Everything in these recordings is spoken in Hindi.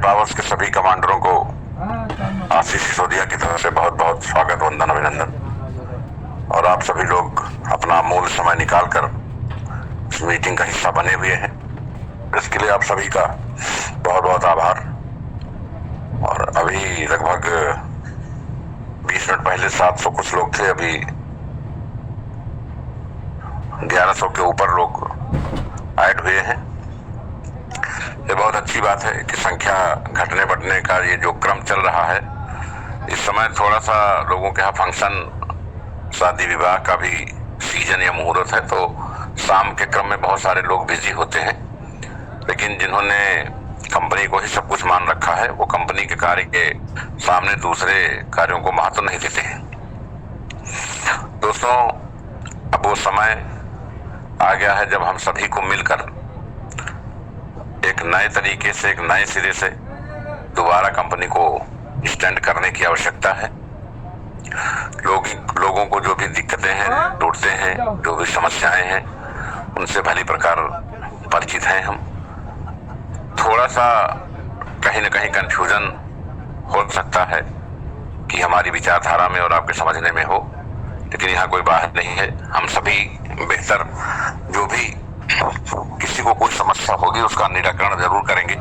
पावर्स के सभी कमांडरों को आशीष सिसोदिया की तरफ से बहुत बहुत स्वागत, वंदन, अभिनंदन। और आप सभी लोग अपना अमूल्य समय निकालकर इस मीटिंग का हिस्सा बने हुए हैं, इसके लिए आप सभी का बहुत बहुत आभार। और अभी लगभग 20 मिनट पहले 700 कुछ लोग थे, अभी 1100 के ऊपर लोग ऐड हुए हैं। ये बहुत अच्छी बात है कि संख्या घटने बढ़ने का ये जो क्रम चल रहा है। इस समय थोड़ा सा लोगों के यहाँ फंक्शन, शादी विवाह का भी सीजन या मुहूर्त है, तो शाम के क्रम में बहुत सारे लोग बिजी होते हैं। लेकिन जिन्होंने कंपनी को ही सब कुछ मान रखा है, वो कंपनी के कार्य के सामने दूसरे कार्यों को महत्व नहीं देते हैं। दोस्तों, अब वो समय आ गया है जब हम सभी को मिलकर एक नए तरीके से, एक नए सिरे से दोबारा कंपनी को स्टैंड करने की आवश्यकता है। लोगों को जो भी दिक्कतें हैं, टूटते हैं, जो भी समस्याएं हैं, उनसे भली प्रकार परिचित हैं हम। थोड़ा सा कहीं न कहीं कंफ्यूजन हो सकता है कि हमारी विचारधारा में और आपके समझने में हो, लेकिन यहाँ कोई बात नहीं है। हम सभी बेहतर, जो भी किसी को कोई समस्या होगी उसका निराकरण जरूर करेंगे।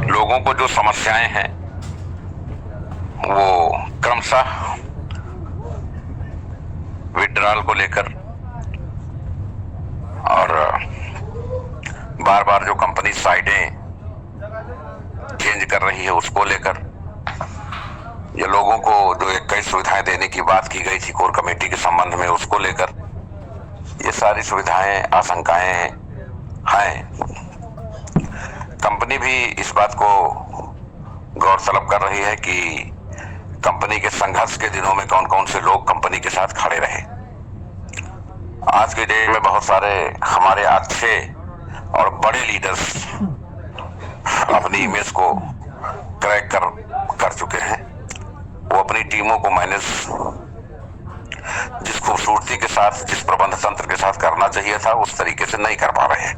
लोगों को जो समस्याएं हैं वो क्रमशः विड्रॉल को लेकर और बार बार जो कंपनी साइडें चेंज कर रही है उसको लेकर, ये लोगों को जो 21 सुविधाएं देने की बात की गई थी कोर कमेटी के संबंध में, उसको लेकर ये सारी सुविधाएं, आशंकाएं हैं। कंपनी भी इस बात को गौर तलब कर रही है कि कंपनी के संघर्ष के दिनों में कौन कौन से लोग कंपनी के साथ खड़े रहे। आज के डेट में बहुत सारे हमारे अच्छे और बड़े लीडर्स अपनी इमेज को क्रैक कर चुके हैं। वो अपनी टीमों को मैनेज जिस खूबसूरती के साथ, जिस प्रबंध तंत्र के साथ करना चाहिए था, उस तरीके से नहीं कर पा रहे हैं।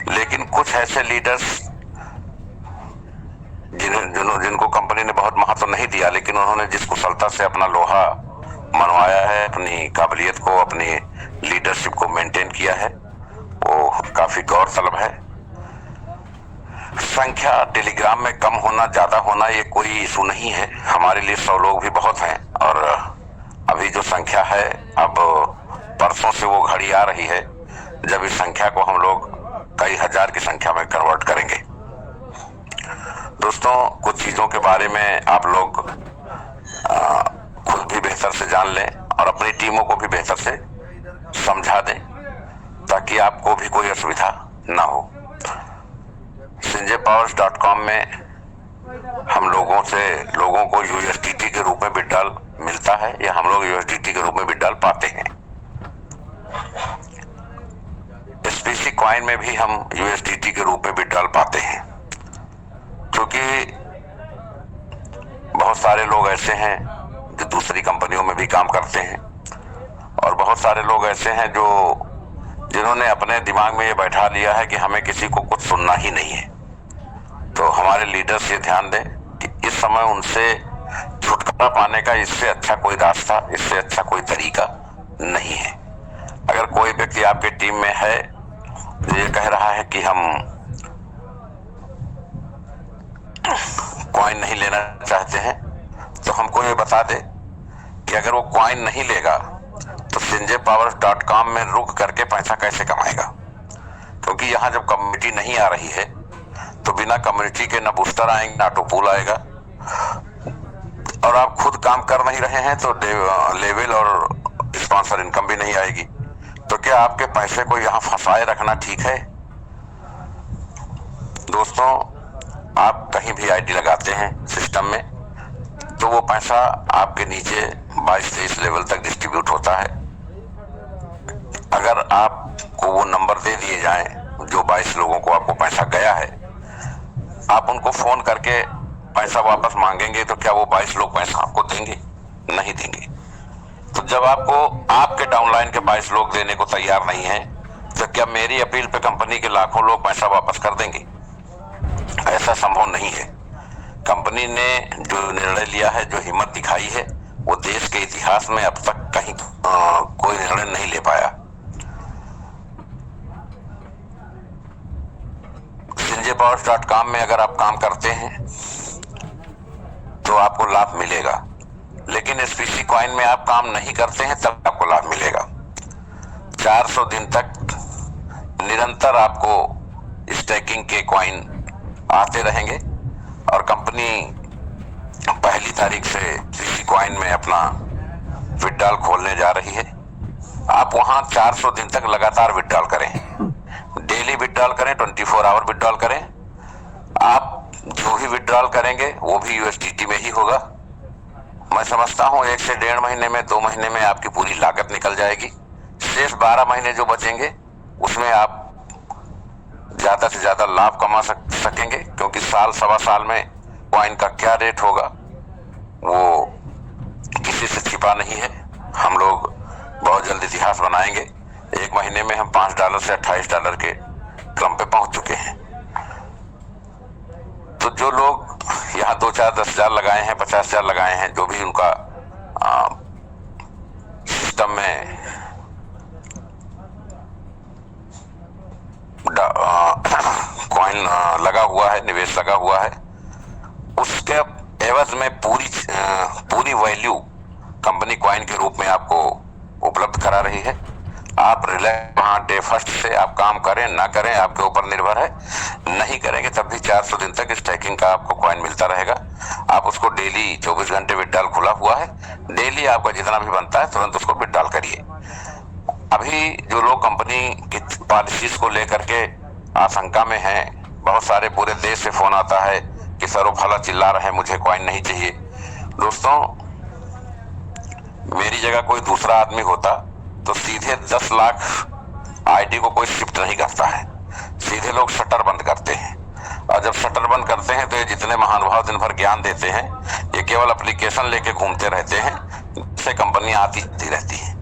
लेकिन कुछ ऐसे लीडर्स जिनको कंपनी ने बहुत महत्व नहीं दिया, लेकिन उन्होंने जिस कुशलता से अपना लोहा मनवाया है, अपनी काबिलियत को, अपनी लीडरशिप को मेंटेन किया है, वो काफी गौरतलब है। संख्या टेलीग्राम में कम होना, ज्यादा होना, ये कोई इशू नहीं है। हमारे लिए 100 लोग भी बहुत हैं। और अभी जो संख्या है, अब परसों से वो घड़ी आ रही है जब इस संख्या को हम लोग कई हजार की संख्या में कन्वर्ट करेंगे। दोस्तों, कुछ चीजों के बारे में आप लोग खुद भी बेहतर से जान लें और अपनी टीमों को भी बेहतर से समझा दें, ताकि आपको भी कोई असुविधा ना हो। sinjaypowers.com में हम लोगों को USDT के रूप में विड्रॉल मिलता है, या हम लोग USDT के रूप में विड्रॉल पाते हैं। SPC कॉइन में भी हम USDT के रूप में विड्रॉल पाते हैं, क्योंकि बहुत सारे लोग ऐसे हैं जो दूसरी कंपनियों में भी काम करते हैं, और बहुत सारे लोग ऐसे हैं जिन्होंने अपने दिमाग में ये बैठा लिया है कि हमें किसी को कुछ सुनना ही नहीं है। तो हमारे लीडर्स ये ध्यान दें कि इस समय उनसे छुटकारा पाने का इससे अच्छा कोई रास्ता, इससे अच्छा कोई तरीका नहीं है। अगर कोई व्यक्ति आपके टीम में है जो ये कह रहा है कि हम कॉइन नहीं लेना चाहते हैं, तो हमको ये बता दे कि अगर वो कॉइन नहीं लेगा तो sinjaypowers.com में रुक करके पैसा कैसे कमाएगा। क्योंकि यहाँ जब कम्युनिटी नहीं आ रही है तो बिना कम्युनिटी के ना बूस्टर आएंगे, ना ऑटोपूल आएगा, और आप खुद काम कर नहीं रहे हैं तो लेवल और स्पॉन्सर इनकम भी नहीं आएगी। तो क्या आपके पैसे को यहाँ फंसाए रखना ठीक है? दोस्तों, आप कहीं भी आईडी लगाते हैं सिस्टम में, तो वो पैसा आपके नीचे 22-23 लेवल तक डिस्ट्रीब्यूट होता है। अगर आपको वो नंबर दे दिए जाएं जो 22 लोगों को आपको पैसा गया है, आप उनको फोन करके पैसा वापस मांगेंगे तो क्या वो 22 लोग पैसा आपको देंगे? नहीं देंगे। तो जब आपके डाउनलाइन के 22 लोग देने को तैयार नहीं है, तो क्या मेरी अपील पे कंपनी के लाखों लोग पैसा वापस कर देंगे? ऐसा संभव नहीं है। कंपनी ने जो निर्णय लिया है, जो हिम्मत दिखाई है, वो देश के इतिहास में अब तक कहीं कोई निर्णय नहीं ले पाया। sinjaypowers.com में अगर आप काम करते हैं तो आपको लाभ मिलेगा, लेकिन SPC कॉइन में आप काम नहीं करते हैं तब आपको लाभ मिलेगा। 400 दिन तक निरंतर आपको स्टेकिंग के कॉइन आते रहेंगे और कंपनी पहली तारीख से SPC कॉइन में अपना विड्रॉल खोलने जा रही है। आप वहां 400 दिन तक लगातार विड्रॉल करें, डेली विड्रॉल करें, 24 आवर विड्रॉल करें। आप जो भी विड्रॉल करेंगे वो भी USDT में ही होगा। मैं समझता हूं 1 से 1.5 महीने में, 2 महीने में आपकी पूरी लागत निकल जाएगी। शेष 12 महीने जो बचेंगे उसमें आप ज्यादा से ज्यादा लाभ कमा सकेंगे, क्योंकि साल सवा साल में कॉइन का क्या रेट होगा वो किसी से छिपा नहीं है। हम लोग बहुत जल्द इतिहास बनाएंगे। 1 महीने में हम $5 से $28 के क्रम पे पहुंच चुके हैं। तो जो लोग यहाँ 2, 4, 10 हजार लगाए हैं, 50 हजार लगाए हैं, जो भी उनका सिस्टम में कॉइन लगा हुआ है, निवेश लगा हुआ है, उसके एवज में पूरी वैल्यू कंपनी कॉइन के रूप में आपको उपलब्ध करा रही है। आप रिलैक्स वहां डे फर्स्ट से आप काम करें ना करें आपके ऊपर निर्भर है। नहीं करेंगे तब भी 400 दिन तक स्टैकिंग का आपको कॉइन मिलता रहेगा। आप उसको डेली 24 घंटे विड्रॉल खुला हुआ है, डेली आपका जितना भी बनता है तुरंत उसको विड्रॉल करिए। अभी जो लोग कंपनी की पॉलिसीज को लेकर के आशंका में हैं, बहुत सारे पूरे देश से फोन आता है कि सरो फला चिल्ला रहे हैं मुझे कॉइन नहीं चाहिए। दोस्तों, मेरी जगह कोई दूसरा आदमी होता तो सीधे 10 लाख आईडी को कोई शिफ्ट नहीं करता है, सीधे लोग शटर बंद करते हैं। और जब शटर बंद करते हैं तो ये जितने महानुभाव दिन भर ज्ञान देते हैं, ये केवल एप्लीकेशन लेके घूमते रहते हैं, जिससे कंपनी आती रहती है।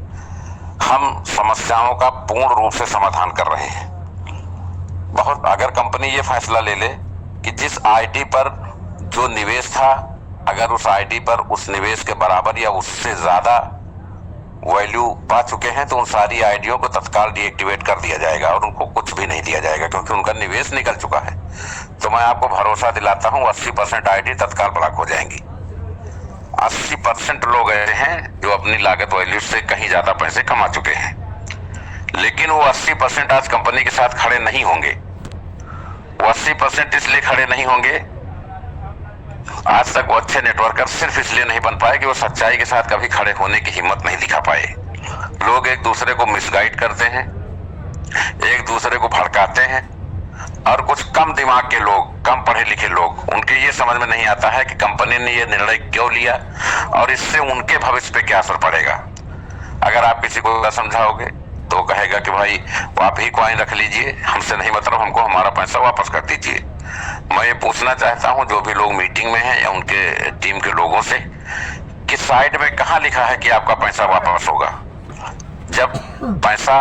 हम समस्याओं का पूर्ण रूप से समाधान कर रहे हैं। अगर कंपनी ये फैसला ले ले कि जिस आईडी पर जो निवेश था, अगर उस आईडी पर उस निवेश के बराबर या उससे ज्यादा वैल्यू पा चुके हैं तो उन सारी आईडियों को तत्काल डीएक्टिवेट कर दिया जाएगा और उनको कुछ भी नहीं दिया जाएगा, क्योंकि उनका निवेश निकल चुका है। तो मैं आपको भरोसा दिलाता हूं 80% आईडी तत्काल ब्लॉक हो जाएंगी। 80% लोग ऐसे हैं जो अपनी लागत वैल्यू से कहीं ज्यादा पैसे कमा चुके हैं, लेकिन वो 80% आज कंपनी के साथ खड़े नहीं होंगे। वो 80% इसलिए खड़े नहीं होंगे, आज तक वो अच्छे नेटवर्कर सिर्फ इसलिए नहीं बन पाए कि वो सच्चाई के साथ कभी खड़े होने की हिम्मत नहीं दिखा पाए। लोग एक दूसरे को मिसगाइड करते हैं, एक दूसरे को भड़काते हैं, और कुछ कम दिमाग के लोग, कम पढ़े लिखे लोग, उनके ये समझ में नहीं आता है कि कंपनी ने ये निर्णय क्यों लिया और इससे उनके भविष्य पे क्या असर पड़ेगा। अगर आप किसी को समझाओगे तो कहेगा कि भाई आप ही कॉइन रख लीजिए, हमसे नहीं मतलब, हमको हमारा पैसा वापस कर दीजिए। मैं ये पूछना चाहता हूं जो भी लोग मीटिंग में हैं या उनके टीम के लोगों से कि साइड में कहां लिखा है कि आपका पैसा वापस होगा। जब पैसा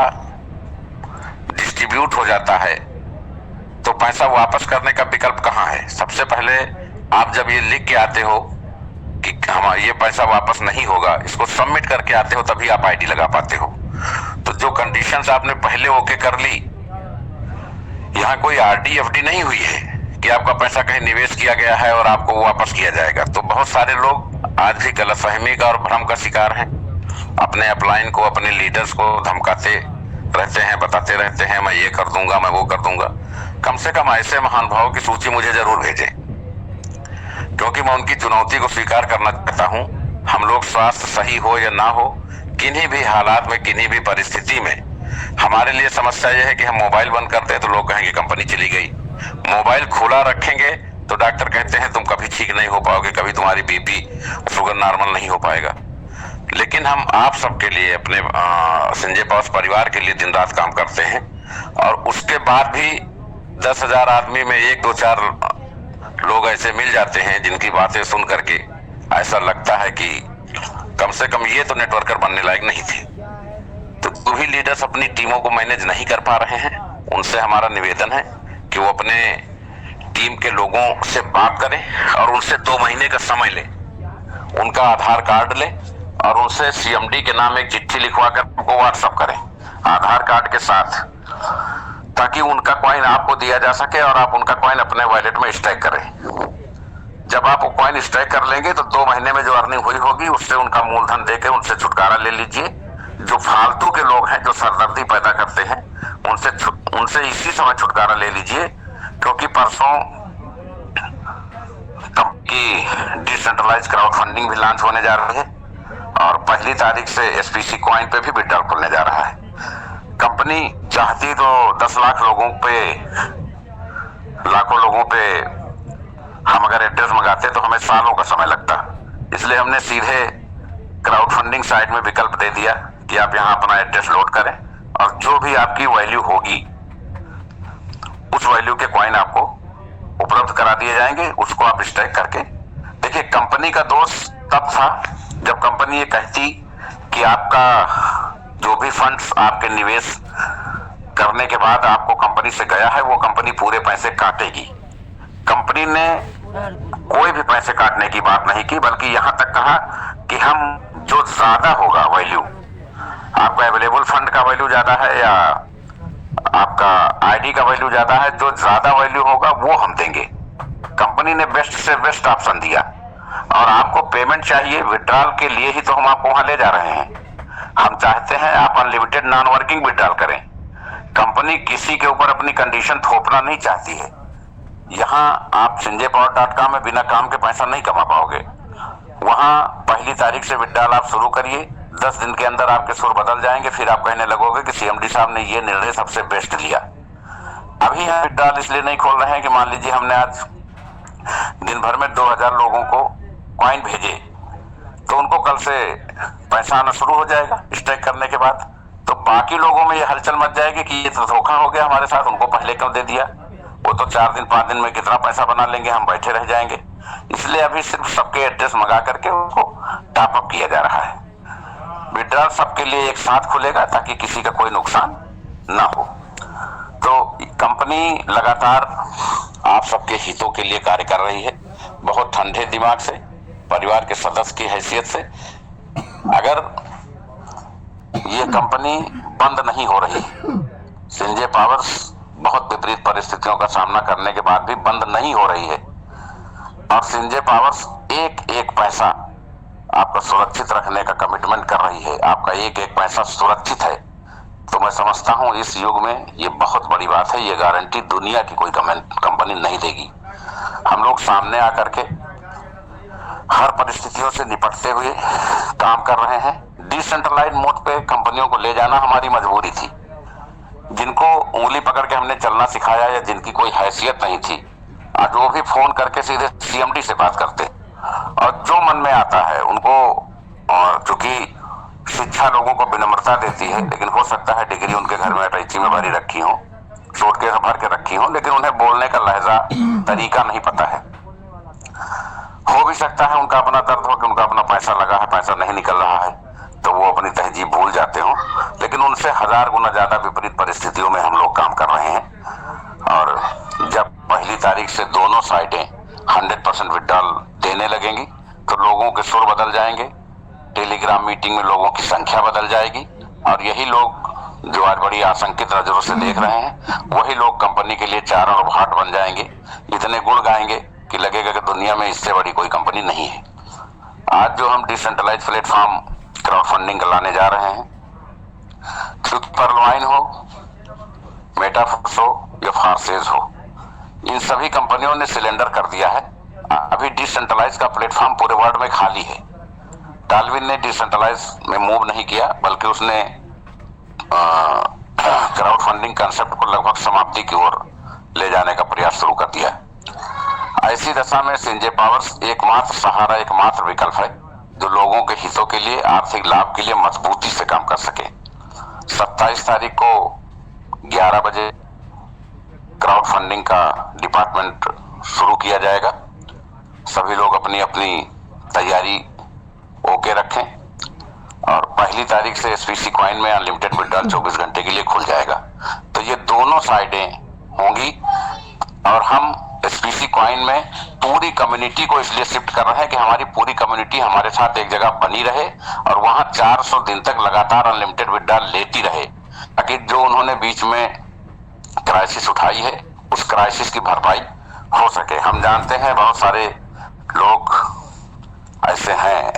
डिस्ट्रीब्यूट हो जाता है तो पैसा वापस करने का विकल्प कहां है। सबसे पहले आप जब ये लिख के आते हो कि हमारा ये पैसा वापस नहीं होगा, इसको सबमिट करके आते हो, तभी आप आईडी लगा पाते हो। तो जो कंडीशंस आपने पहले ओके कर ली, यहाँ कोई आरडी एफडी नहीं हुई है कि आपका पैसा कहीं निवेश किया गया है और आपको वापस किया जाएगा। तो बहुत सारे लोग आज भी गलतफहमी का और भ्रम का शिकार हैं। अपने अपलाइन को, अपने लीडर्स को धमकाते रहते हैं, बताते रहते हैं मैं ये कर दूंगा, मैं वो कर दूंगा। कम से कम ऐसे महानुभावों की सूची मुझे जरूर भेजें, क्योंकि मैं उनकी चुनौती को स्वीकार करना चाहता हूं। हम लोग स्वास्थ्य सही हो या ना हो, किन्हीं भी हालात में, किन्हीं भी परिस्थिति में, हमारे लिए समस्या यह है कि हम मोबाइल बंद करते हैं तो लोग कहेंगे कंपनी चली गई। मोबाइल खुला रखेंगे तो डॉक्टर कहते हैं तुम कभी ठीक नहीं हो पाओगे, कभी तुम्हारी बीपी शुगर नॉर्मल नहीं हो पाएगा। लेकिन हम आप सबके लिए, अपने संजय पावर्स परिवार के लिए दिन रात काम करते हैं, और उसके बाद भी 10,000 आदमी में 1, 2, 4 लोग ऐसे मिल जाते हैं जिनकी बातें सुन करके ऐसा लगता है कि कम से कम ये तो नेटवर्कर बनने लायक नहीं थे। तो जो भी लीडर्स अपनी टीमों को मैनेज नहीं कर पा रहे हैं, उनसे हमारा निवेदन है कि वो अपने टीम के लोगों से बात करें और उनसे 2 महीने का समय ले, उनका आधार कार्ड ले और उनसे सीएमडी के नाम एक चिट्ठी लिखवा कर उनको व्हाट्सएप करें आधार कार्ड के साथ, ताकि उनका कॉइन आपको दिया जा सके और आप उनका कॉइन अपने वॉलेट में स्टैक करें। जब आप वो कॉइन स्टैक कर लेंगे तो 2 महीने में जो अर्निंग हुई होगी उससे उनका मूलधन देकर उनसे छुटकारा ले लीजिए। जो फालतू के लोग हैं जो सरदर्दी पैदा करते हैं उनसे इसी समय छुटकारा ले लीजिए, क्योंकि परसों की डिसेंट्रलाइज क्राउड फंडिंग भी लॉन्च होने जा रही है और 1 तारीख से एसपीसी कॉइन पे भी विड्रॉल खुलने जा रहा है। कंपनी चाहती तो 10 लाख लोगों पे, लाखों लोगों पे हम अगर एड्रेस मंगाते तो हमें सालों का समय लगता, इसलिए हमने सीधे क्राउड फंडिंग साइट में विकल्प दे दिया कि आप यहाँ अपना एड्रेस लोड करें और जो भी आपकी वैल्यू होगी उस वैल्यू के कॉइन आपको उपलब्ध करा दिए जाएंगे, उसको आप स्टैक करके देखिए। कंपनी का दोष तब था जब कंपनी ये कहती कि आपका जो भी फंड्स आपके निवेश करने के बाद आपको कंपनी से गया है वो कंपनी पूरे पैसे काटेगी। कंपनी ने कोई भी पैसे काटने की बात नहीं की, बल्कि यहां तक कहा कि हम जो ज्यादा होगा वैल्यू, आपका अवेलेबल फंड का वैल्यू ज्यादा है या आपका आईडी का वैल्यू ज्यादा है, जो ज्यादा वैल्यू होगा वो हम देंगे। कंपनी ने बेस्ट से बेस्ट ऑप्शन दिया और आपको पेमेंट चाहिए विड्रॉल के लिए ही तो हम आपको वहां ले जा रहे हैं। हम चाहते हैं आप अनलिमिटेड नॉन वर्किंग विड्रॉल करें। कंपनी किसी के ऊपर अपनी कंडीशन थोपना नहीं चाहती है। यहाँ आप sanjaypower.com में बिना काम के पैसा नहीं कमा पाओगे। वहां 1 तारीख से विड्रॉल आप शुरू करिए, 10 दिन के अंदर आपके सुर बदल जाएंगे, फिर आप कहने लगोगे कि सीएमडी साहब ने ये निर्णय सबसे बेस्ट लिया। अभी हम विड्रॉल इसलिए नहीं खोल रहे हैं कि मान लीजिए हमने आज दिन भर में 2000 लोगों को कॉइन भेजे तो उनको कल से पैसा आना शुरू हो जाएगा स्टैक करने के बाद, तो बाकी लोगों में ये हलचल मच जाएगी कि ये तो धोखा हो गया हमारे साथ, उनको पहले क्यों दे दिया, वो तो 4 दिन 5 दिन में कितना पैसा बना लेंगे, हम बैठे रह जाएंगे। इसलिए अभी सिर्फ सबके एड्रेस मंगा करके उनको टॉप अप किया जा रहा है। विड्रॉल सबके लिए एक साथ खुलेगा ताकि किसी का कोई नुकसान ना हो। तो कंपनी लगातार आप सबके हितों के लिए कार्य कर रही है, बहुत ठंडे दिमाग से, परिवार के सदस्य की हैसियत से। अगर ये कंपनी बंद नहीं हो रही, संजय पावर्स बहुत विपरीत परिस्थितियों का सामना करने के बाद भी बंद नहीं हो रही है और संजय पावर्स एक एक पैसा आपका सुरक्षित रखने का कमिटमेंट कर रही है, आपका एक एक पैसा सुरक्षित है, तो मैं समझता हूं इस युग में ये बहुत बड़ी बात है। ये गारंटी दुनिया की कोई कंपनी नहीं देगी। हम लोग सामने आकर के हर परिस्थितियों से निपटते हुए काम कर रहे हैं। डिसेंट्रलाइज मोड पे कंपनियों को ले जाना हमारी मजबूरी थी। जिनको उंगली पकड़ के हमने चलना सिखाया या जिनकी कोई हैसियत नहीं थी, आज वो भी फोन करके सीधे सीएमडी से बात करते और जो मन में आता है उनको, और चूंकि शिक्षा लोगों को विनम्रता देती है, लेकिन हो सकता है डिग्री उनके घर में अटैची में भरी रखी हो, सूटकेस भर के रखी हो, लेकिन उन्हें बोलने का लहजा तरीका नहीं पता है। हो भी सकता है उनका अपना दर्द हो कि उनका अपना पैसा लगा है, पैसा नहीं निकल रहा है, तो वो अपनी तहजीब भूल जाते हो, लेकिन उनसे 1000 गुना ज्यादा विपरीत परिस्थितियों में हम लोग काम कर रहे हैं। और जब 1 तारीख से दोनों साइडें 100% विड्रॉल देने लगेंगी तो लोगों के सुर बदल जाएंगे, टेलीग्राम मीटिंग में लोगों की संख्या बदल जाएगी और यही लोग जो आज बड़ी आशंकित नजरों से देख रहे हैं, वही लोग कंपनी के लिए चार और भाट बन जाएंगे, इतने गुण गाएंगे कि लगेगा कि दुनिया में इससे बड़ी कोई कंपनी नहीं है। आज जो हम डिसेंट्रलाइज प्लेटफॉर्म क्राउड फंडिंग लाने जा रहे हैं, ट्रुथ परवाइन हो, मेटाफोर्स हो या फार्सेज हो, इन सभी कंपनियों ने सिलेंडर कर दिया है। अभी डिसेंट्रलाइज का प्लेटफॉर्म पूरे वर्ल्ड में खाली है। डाल्विन ने डिसेंट्रलाइज में मूव नहीं किया, बल्कि उसने क्राउड फंडिंग कंसेप्ट को लगभग समाप्ति की ओर ले जाने का प्रयास शुरू कर दिया। ऐसी दशा में संजय पावर्स एकमात्र सहारा, एकमात्र विकल्प है जो लोगों के हितों के लिए, आर्थिक लाभ के लिए मजबूती से काम कर सके। 27 तारीख को 11 बजे क्राउड फंडिंग का डिपार्टमेंट शुरू किया जाएगा। सभी लोग अपनी अपनी तैयारी ओके रखें और 1 तारीख से एसपीसी कॉइन में अनलिमिटेड विड्रॉल 24 घंटे के लिए खुल जाएगा। तो ये दोनों साइडें होंगी और हम एसपीसी कॉइन में पूरी कम्युनिटी को इसलिए शिफ्ट कर रहे हैं कि हमारी पूरी कम्युनिटी हमारे साथ एक जगह बनी रहे और वहां 400 दिन तक लगातार अनलिमिटेड विड्रॉल लेती रहे, ताकि जो उन्होंने बीच में क्राइसिस उठाई है उस क्राइसिस की भरपाई हो सके। हम जानते हैं बहुत सारे लोग ऐसे हैं,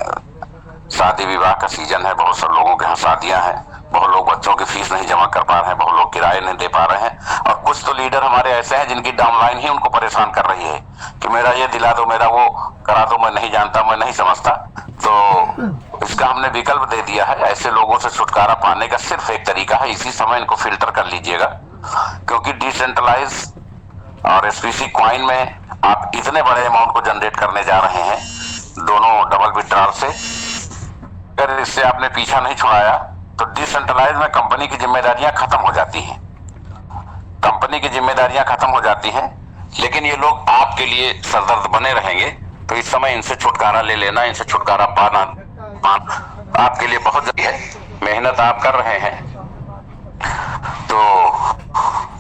शादी विवाह का सीजन है, बहुत सारे लोगों के यहाँ शादियां हैं, बहुत लोग बच्चों की फीस नहीं जमा कर पा रहे हैं, बहुत लोग किराए नहीं दे पा रहे हैं, और कुछ तो लीडर हमारे ऐसे हैं जिनकी डाउनलाइन ही उनको परेशान कर रही है कि मेरा ये दिला दो, मेरा वो करा दो, मैं नहीं जानता, मैं नहीं समझता। तो इसका हमने विकल्प दे दिया है। ऐसे लोगों से छुटकारा पाने का सिर्फ एक तरीका है, इसी समय इनको फिल्टर कर लीजिएगा, क्योंकि डिसेंट्रलाइज और एसपीसी कॉइन में आप इतने बड़े अमाउंट को जनरेट करने जा रहे हैं दोनों डबल विड्रॉल से। अगर इससे आपने पीछा नहीं छुड़ाया तो डिसेंट्रलाइज में कंपनी की जिम्मेदारियां खत्म हो जाती हैं, कंपनी की जिम्मेदारियां खत्म हो जाती हैं, लेकिन ये लोग आपके लिए सरदर्द बने रहेंगे। तो इस समय इनसे छुटकारा ले लेना, इनसे छुटकारा पाना आपके लिए बहुत जरूरी है। मेहनत आप कर रहे हैं, तो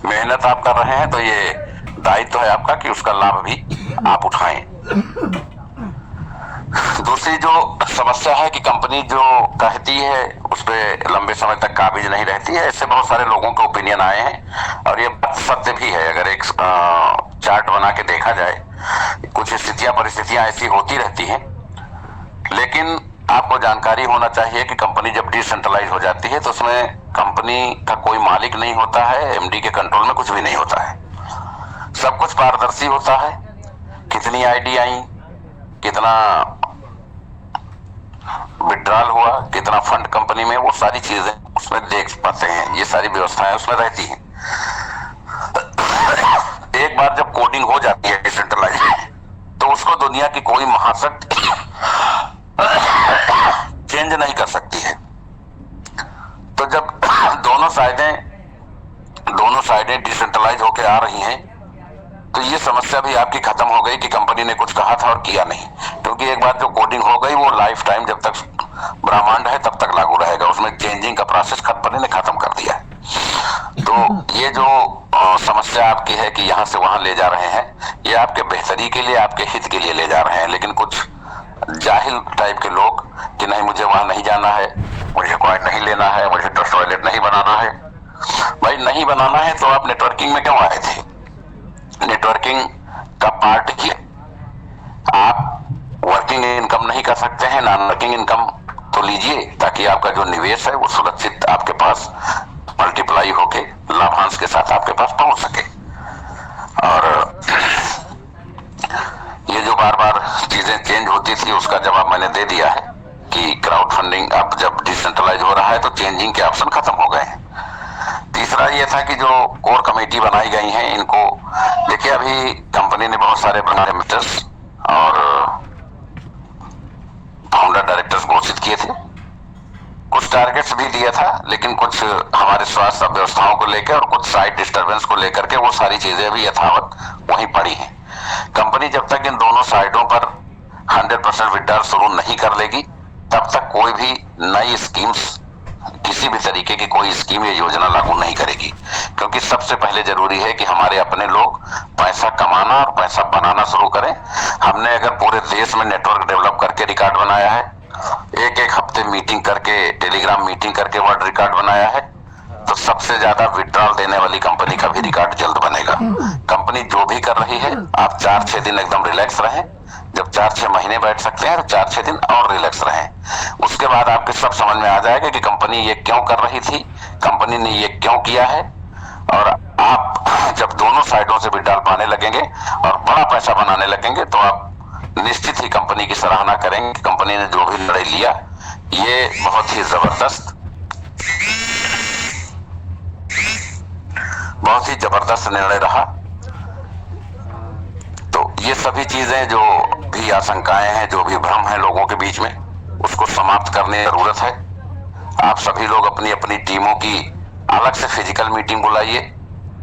मेहनत आप कर रहे हैं तो ये दायित्व है आपका कि उसका लाभ भी आप उठाएं। दूसरी जो समस्या है कि कंपनी जो कहती है उस पर लंबे समय तक काबिज नहीं रहती है, इससे बहुत सारे लोगों के ओपिनियन आए हैं और ये बात सत्य भी है। अगर एक चार्ट बना के देखा जाए, कुछ स्थितियां परिस्थितियां ऐसी होती रहती हैं, लेकिन आपको जानकारी होना चाहिए कि कंपनी जब डिसेंट्रलाइज हो जाती है तो उसमें कंपनी का कोई मालिक नहीं होता है, एमडी के कंट्रोल में कुछ भी नहीं होता है, सब कुछ पारदर्शी होता है। कितनी आईडी आई, कितना विड्रॉल हुआ, कितना फंड कंपनी में, वो सारी चीजें उसमें देख पाते हैं, ये सारी व्यवस्थाएं उसमें रहती हैं। एक बार जब कोडिंग हो जाती है डिसेंट्रलाइज तो उसको दुनिया की कोई महाशक्ति चेंज नहीं कर सकती है। तो जब दोनों साइडें डिसेंट्रलाइज होकर आ रही हैं तो ये समस्या भी आपकी खत्म हो गई कि कंपनी ने कुछ कहा था और किया नहीं, क्योंकि एक बार जो कोडिंग हो गई वो लाइफ टाइम जब तक ब्रह्मांड है तब तक लागू रहेगा, उसमें चेंजिंग का प्रोसेस कंपनी ने खत्म कर दिया है। तो ये जो समस्या आपकी है कि यहाँ से वहां ले जा रहे हैं, ये आपके बेहतरी के लिए, आपके हित के लिए ले जा रहे हैं, लेकिन कुछ जाहिल टाइप के लोग कि नहीं मुझे वहां नहीं जाना है, मुझे कॉइन नहीं लेना है, मुझे ट्रस्ट वॉलेट नहीं बनाना है। भाई नहीं बनाना है तो आप नेटवर्किंग में क्यों आए थे? नेटवर्किंग का पार्ट ही आप वर्किंग इनकम नहीं कर सकते हैं, नॉन वर्किंग इनकम तो लीजिए, ताकि आपका जो निवेश है वो सुरक्षित आपके पास मल्टीप्लाई होके लाभांश के साथ आपके पास पहुंच सके। और ये जो बार बार चीजें चेंज होती थी उसका जवाब मैंने दे दिया है कि क्राउड फंडिंग अब जब डिसेंट्रलाइज हो रहा है तो चेंजिंग के ऑप्शन खत्म हो गए हैं। तीसरा ये था कि जो कोर कमेटी बनाई गई है इनको देखिए, अभी कंपनी ने बहुत सारे बड़े मिस्टर्स और फाउंडर डायरेक्टर्स घोषित किए थे, कुछ टारगेट्स भी दिया था, लेकिन कुछ हमारे स्वास्थ्य व्यवस्थाओं को लेकर और कुछ साइड डिस्टरबेंस को लेकर के वो सारी चीजें भी यथावत वहीं पड़ी हैं। कंपनी जब तक इन दोनों साइडों पर 100% विड्रॉल शुरू नहीं कर लेगी तब तक कोई भी नई स्कीम्स, किसी भी तरीके की कोई स्कीम या योजना लागू नहीं करेगी, क्योंकि सबसे पहले जरूरी है कि हमारे अपने लोग पैसा कमाना और पैसा बनाना शुरू करें। हमने अगर पूरे देश में नेटवर्क डेवलप करके रिकॉर्ड बनाया है, एक एक हफ्ते मीटिंग करके, टेलीग्राम मीटिंग करके वर्ल्ड रिकॉर्ड बनाया है, तो सबसे ज्यादा विड्रॉल देने वाली कंपनी का भी रिकॉर्ड जल्द बनेगा। कंपनी जो भी कर रही है, आप 4-6 दिन एकदम रिलैक्स रहें, जब 4-6 महीने बैठ सकते हैं तो 4-6 दिन और रिलैक्स रहें। उसके बाद आपके सब समझ में आ जाएगा कि कंपनी ये क्यों कर रही थी, कंपनी ने ये क्यों किया है, और आप जब दोनों साइडों से विड्रॉल पाने लगेंगे और बड़ा पैसा बनाने लगेंगे तो आप निश्चित ही कंपनी की सराहना करेंगे कि कंपनी ने जो भी निर्णय लिया ये बहुत ही जबरदस्त निर्णय रहा। तो ये सभी चीजें जो भी आशंकाएं हैं, जो भी भ्रम है लोगों के बीच में, उसको समाप्त करने की जरूरत है। आप सभी लोग अपनी अपनी टीमों की अलग से फिजिकल मीटिंग बुलाइए,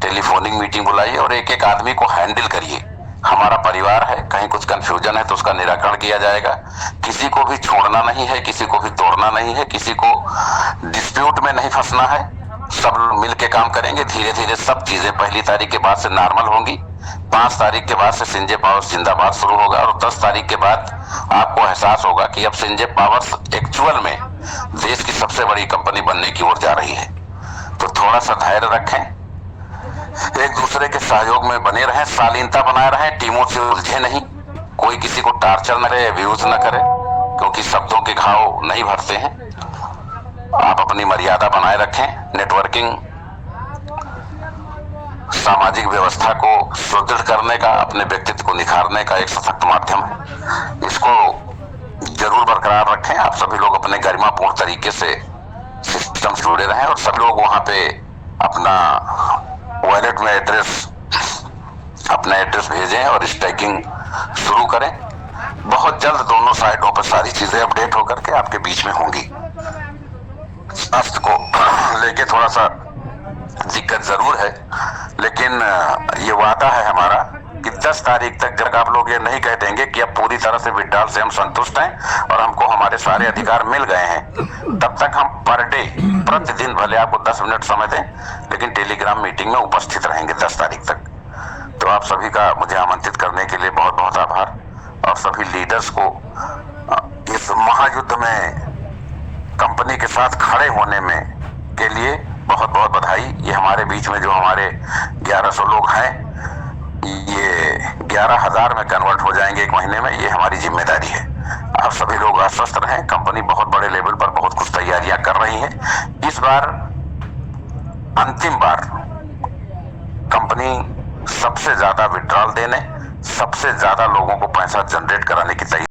टेलीफोनिक मीटिंग बुलाइए और एक एक आदमी को हैंडल करिए। हमारा परिवार है, कहीं कुछ कंफ्यूजन है तो उसका निराकरण किया जाएगा। किसी को भी छोड़ना नहीं है, किसी को भी तोड़ना नहीं है, किसी को डिस्प्यूट में नहीं फंसना है। सब लोग मिल के काम करेंगे, धीरे धीरे सब चीजें 1 तारीख के बाद से नॉर्मल होंगी। 5 तारीख के बाद से सिंजे पावर्स जिंदाबाद शुरू होगा और 10 तारीख के बाद आपको एहसास होगा कि अब सिंजे पावर्स एक्चुअल में देश की सबसे बड़ी कंपनी बनने की ओर जा रही है। तो थोड़ा सा धैर्य रखें, एक दूसरे के सहयोग में बने रहें, शालीनता बनाए रहें, टीमों से उलझे नहीं, कोई किसी को टार्चर न करे, अब्यूज न करे, क्योंकि शब्दों के घाव नहीं भरते हैं। आप अपनी मर्यादा बनाए रखें। नेटवर्किंग सामाजिक व्यवस्था को सुदृढ़ करने का, अपने व्यक्तित्व को निखारने का एक सशक्त माध्यम है। इसको जरूर बरकरार रखें। आप सभी लोग अपने गरिमापूर्ण तरीके से सिस्टम से जुड़े रहें और सब लोग वहां पे अपना वॉलेट में अपना एड्रेस भेजें और स्टैकिंग शुरू करें। बहुत जल्द दोनों साइडों पर सारी चीजें अपडेट होकर के आपके बीच में होंगी। स्वास्थ्य को लेके थोड़ा सा दिक्कत जरूर है, लेकिन ये वादा है हमारा कि 10 तारीख तक जब आप लोग ये नहीं कह देंगे कि अब पूरी तरह से विड्रॉल से हम संतुष्ट हैं और हमको हमारे सारे अधिकार मिल गए हैं, तब तक हम पर डे प्रतिदिन भले आपको 10 मिनट समय दें, लेकिन टेलीग्राम मीटिंग में उपस्थित रहेंगे 10 तारीख तक। तो आप सभी का मुझे आमंत्रित करने के लिए बहुत बहुत आभार और सभी लीडर्स को इस महायुद्ध में कंपनी के साथ खड़े होने में के लिए बहुत बहुत बधाई। ये हमारे बीच में जो हमारे 1100 लोग हैं, ये 11,000 में कन्वर्ट हो जाएंगे 1 महीने में। ये हमारी जिम्मेदारी है। आप सभी लोग आश्वस्त रहें। कंपनी बहुत बड़े लेवल पर बहुत कुछ तैयारियां कर रही है। इस बार अंतिम बार कंपनी सबसे ज्यादा विड्रॉल देने, सबसे ज्यादा लोगों को पैसा जनरेट कराने की तैयारी